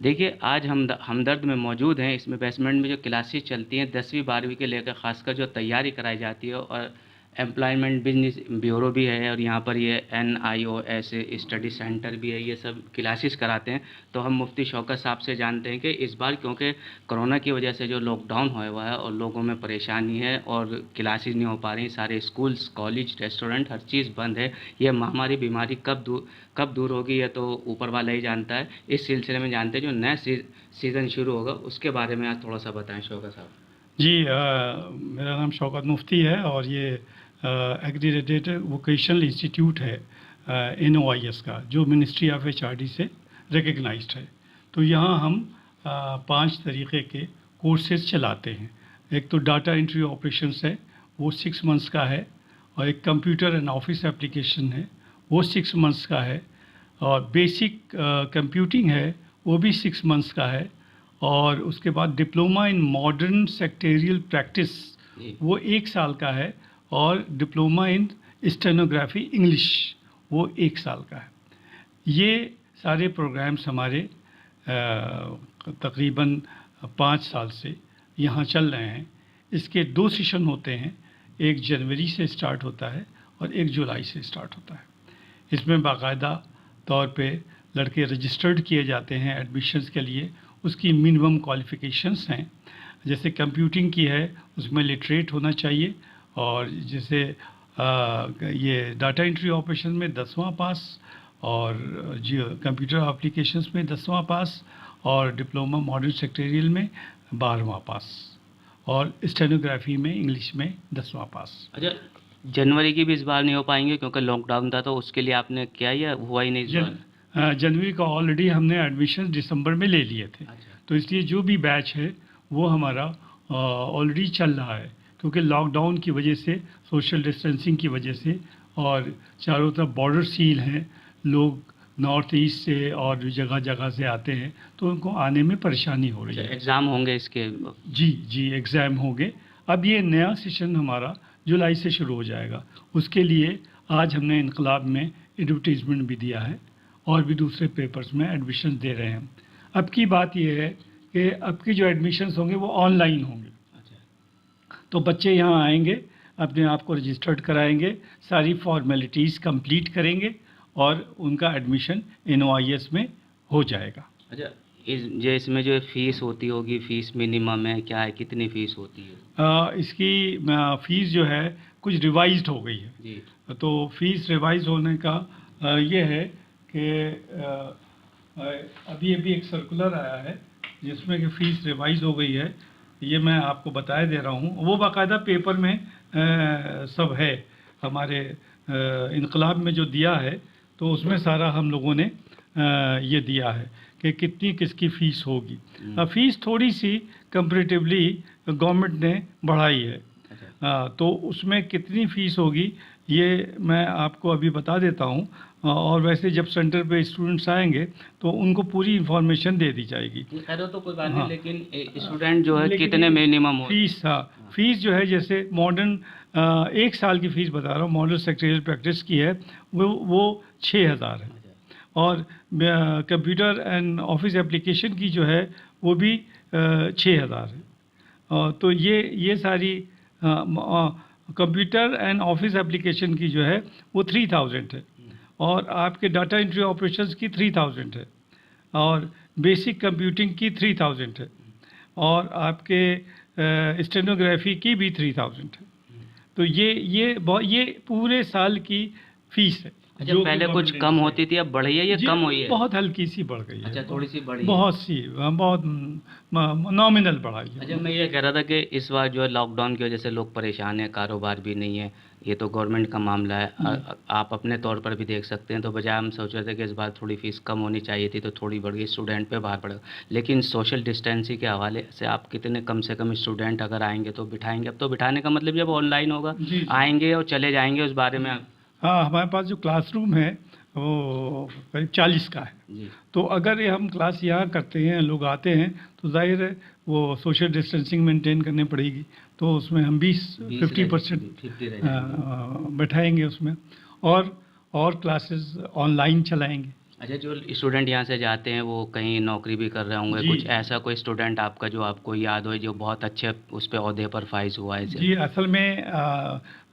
देखिए, आज हम हमदर्द में मौजूद हैं। इसमें बेसमेंट में जो क्लासेस चलती हैं 10वीं 12वीं के लेकर, ख़ासकर जो तैयारी कराई जाती है, और एम्प्लॉयमेंट बिजनेस ब्यूरो भी है, और यहाँ पर ये NIOS स्टडी सेंटर भी है, ये सब क्लासेस कराते हैं। तो हम मुफ्ती शौकत साहब से जानते हैं कि इस बार क्योंकि कोरोना की वजह से जो लॉकडाउन हुआ हुआ है और लोगों में परेशानी है और क्लासेस नहीं हो पा रही, सारे स्कूल्स, कॉलेज, रेस्टोरेंट, हर चीज़ बंद है। ये महामारी बीमारी कब दूर होगी, ये तो ऊपर वाला ही जानता है। इस सिलसिले में जानते हैं जो नया सीज़न शुरू होगा उसके बारे में आज थोड़ा सा बताएं शौकत साहब। जी, मेरा नाम शौकत मुफ्ती है और ये एग्रीडेटेड वोकेशनल इंस्टीट्यूट है NOIS का, जो मिनिस्ट्री ऑफ HRD से रिकग्नाइज्ड है। तो यहाँ हम 5 तरीक़े के कोर्सेज चलाते हैं। एक तो डाटा एंट्री ऑपरेशंस है, वो 6 मंथ्स का है, और एक कंप्यूटर एंड ऑफिस एप्लीकेशन है, वो 6 मंथ्स का है, और बेसिक कंप्यूटिंग है, वो भी 6 मंथ्स का है, और उसके बाद diploma in modern secretarial practice वो 1 साल का है, और डिप्लोमा इन स्टेनोग्राफी इंग्लिश वो 1 साल का है। ये सारे प्रोग्राम्स हमारे तकरीबन 5 साल से यहाँ चल रहे हैं। इसके 2 सेशन होते हैं, एक जनवरी से स्टार्ट होता है और एक जुलाई से स्टार्ट होता है। इसमें बाकायदा तौर पे लड़के रजिस्टर्ड किए जाते हैं एडमिशन्स के लिए। उसकी मिनिमम क्वालिफ़िकेशंस हैं, जैसे कंप्यूटिंग की है उसमें लिटरेट होना चाहिए, और जैसे ये डाटा एंट्री ऑपरेशन में 10वां पास, और जो कंप्यूटर एप्लीकेशंस में 10वां पास, और डिप्लोमा मॉडर्न सेक्रेटरियल में 12वां पास, और स्टेनोग्राफी में इंग्लिश में 10वां पास। अच्छा, जनवरी की भी इस बार नहीं हो पाएंगे क्योंकि लॉकडाउन था, तो उसके लिए आपने किया या हुआ ही नहीं इस बार? जनवरी का ऑलरेडी हमने एडमिशन दिसंबर में ले लिए थे। अच्छा। तो इसलिए जो भी बैच है वो हमारा ऑलरेडी चल रहा है, क्योंकि लॉकडाउन की वजह से, सोशल डिस्टेंसिंग की वजह से, और चारों तरफ बॉर्डर सील हैं, लोग नॉर्थ ईस्ट से और जगह जगह से आते हैं, तो उनको आने में परेशानी हो रही है। एग्ज़ाम होंगे इसके? जी, एग्ज़ाम होंगे। अब ये नया सेशन हमारा जुलाई से शुरू हो जाएगा। उसके लिए आज हमने इनकलाब में एडवर्टीज़मेंट भी दिया है, और भी दूसरे पेपर्स में एडमिशन दे रहे हैं। अब की बात यह है कि अब की जो एडमिशन्स होंगे वो ऑनलाइन होंगे। तो बच्चे यहाँ आएंगे, अपने आप को रजिस्टर्ड कराएंगे, सारी फॉर्मेलिटीज़ कंप्लीट करेंगे, और उनका एडमिशन NOIS में हो जाएगा। अच्छा, इसमें जो फ़ीस होती होगी, फ़ीस मिनिमम है क्या है, कितनी फ़ीस होती है? इसकी फ़ीस जो है कुछ रिवाइज्ड हो गई है जी। तो फ़ीस रिवाइज होने का ये है कि अभी एक सर्कुलर आया है जिसमें कि फ़ीस रिवाइज हो गई है। ये मैं आपको बताए दे रहा हूँ, वो बाकायदा पेपर में सब है, हमारे इनकलाब में जो दिया है तो उसमें सारा हम लोगों ने ये दिया है कि कितनी किसकी फ़ीस होगी। फ़ीस थोड़ी सी कंपैरेटिवली गवर्नमेंट ने बढ़ाई है। तो उसमें कितनी फ़ीस होगी ये मैं आपको अभी बता देता हूँ, और वैसे जब सेंटर पे स्टूडेंट्स आएंगे तो उनको पूरी इंफॉर्मेशन दे दी जाएगी। खैर तो कोई बात नहीं, लेकिन स्टूडेंट जो है कितने मिनिमम हो? फ़ीस, फ़ीस जो है जैसे मॉडर्न 1 साल की फ़ीस बता रहा हूँ, मॉडर्न सेक्रेटरियल प्रैक्टिस की है वो 6000 है, और कंप्यूटर एंड ऑफिस एप्लीकेशन की जो है वो भी 6000 है। तो ये सारी कंप्यूटर एंड ऑफिस एप्लीकेशन की जो है वो 3000 है, और आपके डाटा एंट्री ऑपरेशंस की 3000 है, और बेसिक कंप्यूटिंग की 3000 है, और आपके स्टेनोग्राफी की भी 3000 है। तो ये पूरे साल की फ़ीस है। अच्छा, पहले कुछ कम होती थी, अब बढ़ी है या कम हुई है? बहुत हल्की सी बढ़ गई है। अच्छा, थोड़ी सी बढ़ी है। बहुत नॉमिनल बढ़ाई है। अच्छा, मैं ये कह रहा था कि इस बार जो है लॉकडाउन की वजह से लोग परेशान हैं, कारोबार भी नहीं है, ये तो गवर्नमेंट का मामला है। आप अपने तौर पर भी देख सकते हैं। तो बजाय हम सोच रहे थे कि इस बार थोड़ी फ़ीस कम होनी चाहिए थी, तो थोड़ी बढ़ गई, स्टूडेंट पे भार पड़ेगा। लेकिन सोशल डिस्टेंसिंग के हवाले से आप कितने कम से कम स्टूडेंट अगर आएंगे तो बिठाएंगे? अब तो बिठाने का मतलब जब ऑनलाइन होगा, आएंगे और चले जाएंगे, उस बारे में? हाँ, हमारे पास जो क्लासरूम है वो करीब 40 का है जी। तो अगर ये हम क्लास यहाँ करते हैं, लोग आते हैं, तो जाहिर है वो सोशल डिस्टेंसिंग मेंटेन करनी पड़ेगी, तो उसमें हम 50% बैठाएंगे उसमें, और क्लासेस ऑनलाइन चलाएंगे। अच्छा, जो स्टूडेंट यहाँ से जाते हैं वो कहीं नौकरी भी कर रहे होंगे, जी कुछ ऐसा कोई स्टूडेंट आपका जो आपको याद हो जो बहुत अच्छे उस पे ओहदे पर फाइज हुआ है इसे? जी, असल में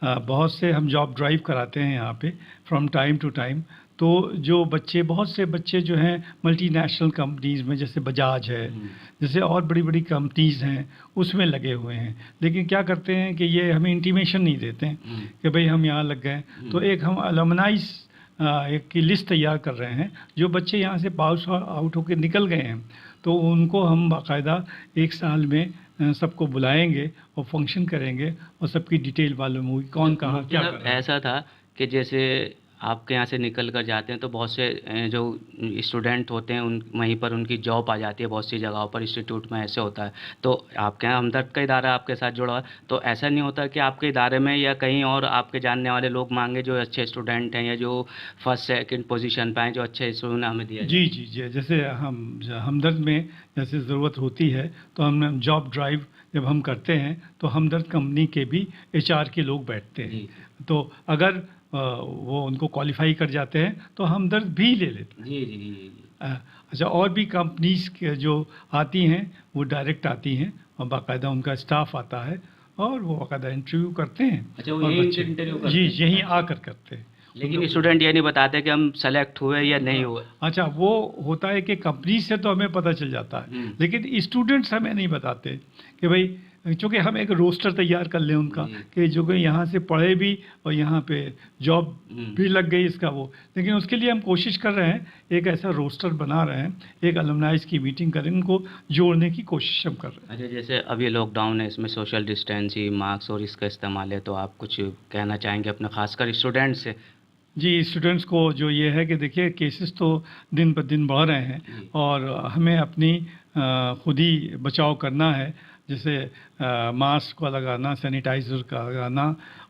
बहुत से हम जॉब ड्राइव कराते हैं यहाँ पे फ्रॉम टाइम टू टाइम। तो जो बच्चे बहुत से बच्चे जो हैं मल्टीनेशनल कंपनीज़ में, जैसे बजाज है, जैसे और बड़ी-बड़ी कंपनीज़ हैं, उसमें लगे हुए हैं। लेकिन क्या करते हैं कि ये हमें इंटीमेशन नहीं देते हैं कि भई हम यहाँ लग गए। तो एक हम अलुमनाइज़ एक की लिस्ट तैयार कर रहे हैं, जो बच्चे यहाँ से पास आउट होके निकल गए हैं, तो उनको हम बाकायदा 1 साल में सबको बुलाएँगे और फंक्शन करेंगे और सबकी डिटेल मालूम होगी, कौन कहाँ मुफ्ती क्या कर साहब, रहा है। ऐसा था कि जैसे आपके यहाँ से निकल कर जाते हैं तो बहुत से जो स्टूडेंट होते हैं उन वहीं पर उनकी जॉब आ जाती है, बहुत सी जगहों पर इंस्टीट्यूट में ऐसे होता है। तो आपके यहाँ हमदर्द का इदारा आपके साथ जुड़ा हुआ है, तो ऐसा नहीं होता कि आपके इदारे में या कहीं और आपके जानने वाले लोग मांगे जो अच्छे स्टूडेंट हैं या जो फर्स्ट सेकंड पोजीशन पे हैं, जो अच्छे स्टूडेंट हमें दिया जाए? जी, जी, जी। जैसे हमदर्द में जैसे ज़रूरत होती है, तो हम जॉब ड्राइव जब हम करते हैं, तो हमदर्द कंपनी के भी एचआर के लोग बैठते हैं। जी, तो अगर वो उनको क्वालिफ़ाई कर जाते हैं, तो हमदर्द भी ले लेते हैं। जी, जी, जी, जी, जी। अच्छा, और भी कंपनीज़ के जो आती हैं, वो डायरेक्ट आती हैं और बाकायदा उनका स्टाफ आता है और वो बाकायदा इंटरव्यू करते हैं अच्छा, वो और यही बच्चे इंटरव्यू जी, करते हैं? यहीं अच्छा। आकर करते हैं। उन लेकिन लोग स्टूडेंट ये नहीं बताते कि हम सेलेक्ट हुए या नहीं हुए? अच्छा, वो होता है कि कंपनी से तो हमें पता चल जाता है, हुँ। लेकिन स्टूडेंट्स हमें नहीं बताते कि भाई, चूँकि हम एक रोस्टर तैयार कर लें उनका जी। कि जो कि यहाँ से पढ़े भी और यहाँ पे जॉब हुँ। भी लग गई इसका वो। लेकिन उसके लिए हम कोशिश कर रहे हैं, एक ऐसा रोस्टर बना रहे हैं, एक अलुमनाइज़ की मीटिंग करें, इनको जोड़ने की कोशिश हम कर रहे हैं। अच्छा, जैसे अभी लॉकडाउन है, इसमें सोशल डिस्टेंसिंग, मास्क और इसका इस्तेमाल है, तो आप कुछ कहना चाहेंगे अपने खासकर स्टूडेंट से? जी, स्टूडेंट्स को जो ये है कि देखिए केसेस तो दिन ब दिन बढ़ रहे हैं जी। और हमें अपनी खुद ही बचाव करना है। जैसे मास्क का लगाना, सैनिटाइज़र का लगाना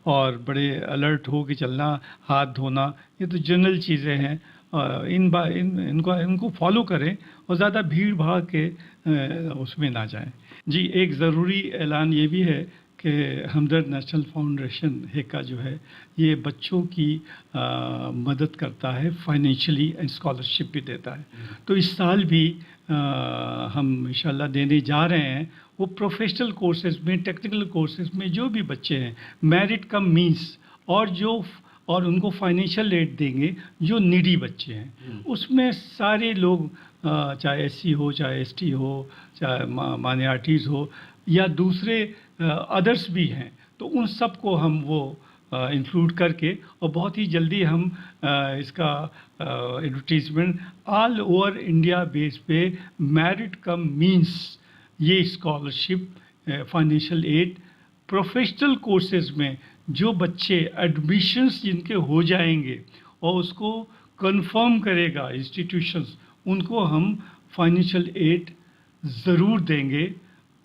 और बड़े अलर्ट हो के चलना, हाथ धोना, ये तो जनरल चीज़ें हैं। इनको फॉलो करें और ज़्यादा भीड़-भाड़ के उसमें ना जाएँ। जी, एक ज़रूरी ऐलान ये भी है कि हमदर्द नेशनल फाउंडेशन हेका जो है, ये बच्चों की मदद करता है फाइनेंशियली एंड स्कॉलरशिप भी देता है। तो इस साल भी हम इंशाल्लाह देने जा रहे हैं। वो प्रोफेशनल कोर्सेज़ में, टेक्निकल कोर्सेज़ में जो भी बच्चे हैं, मेरिट कम मीन्स और उनको फाइनेंशियल एड देंगे जो नीडी बच्चे हैं। उसमें सारे लोग, चाहे एससी हो, चाहे एसटी हो, चाहे माइनॉरिटीज़ हो या दूसरे अदर्स भी हैं, तो उन सबको हम वो इंक्लूड करके और बहुत ही जल्दी हम इसका advertisement all over India base पे मेरिट कम मीन्स ये scholarship, financial aid professional courses में जो बच्चे एडमिशन्स जिनके हो जाएंगे और उसको कंफर्म करेगा इंस्टीट्यूशंस, उनको हम फाइनेंशियल एड ज़रूर देंगे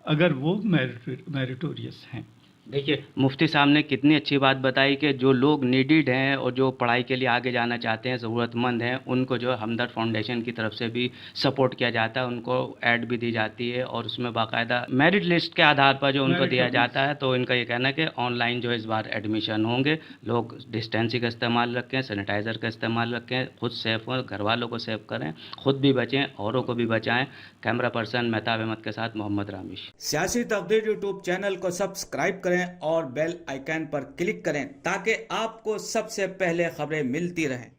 अगर वो मेरिटोरियस हैं। देखिए, मुफ्ती साहब ने कितनी अच्छी बात बताई कि जो लोग नीडिड हैं और जो पढ़ाई के लिए आगे जाना चाहते हैं, ज़रूरतमंद हैं, उनको जो है हमदर्द फाउंडेशन की तरफ से भी सपोर्ट किया जाता है, उनको ऐड भी दी जाती है और उसमें बाकायदा मेरिट लिस्ट के आधार पर जो उनको मेरिट दिया लिस्ट। जाता है। तो इनका ये कहना है कि ऑनलाइन जो है इस बार एडमिशन होंगे, लोग डिस्टेंसिंग का इस्तेमाल रखें, सैनिटाइज़र का इस्तेमाल रखें, खुद सेफ हों, घर वालों को सेफ करें, खुद भी बचें, औरों को भी बचाएँ। कैमरा पर्सन मेहताब अहमद के साथ मोहम्मद रामिश। सियासी तकदीर यूट्यूब चैनल को सब्सक्राइब करें और बेल आइकन पर क्लिक करें ताकि आपको सबसे पहले खबरें मिलती रहें।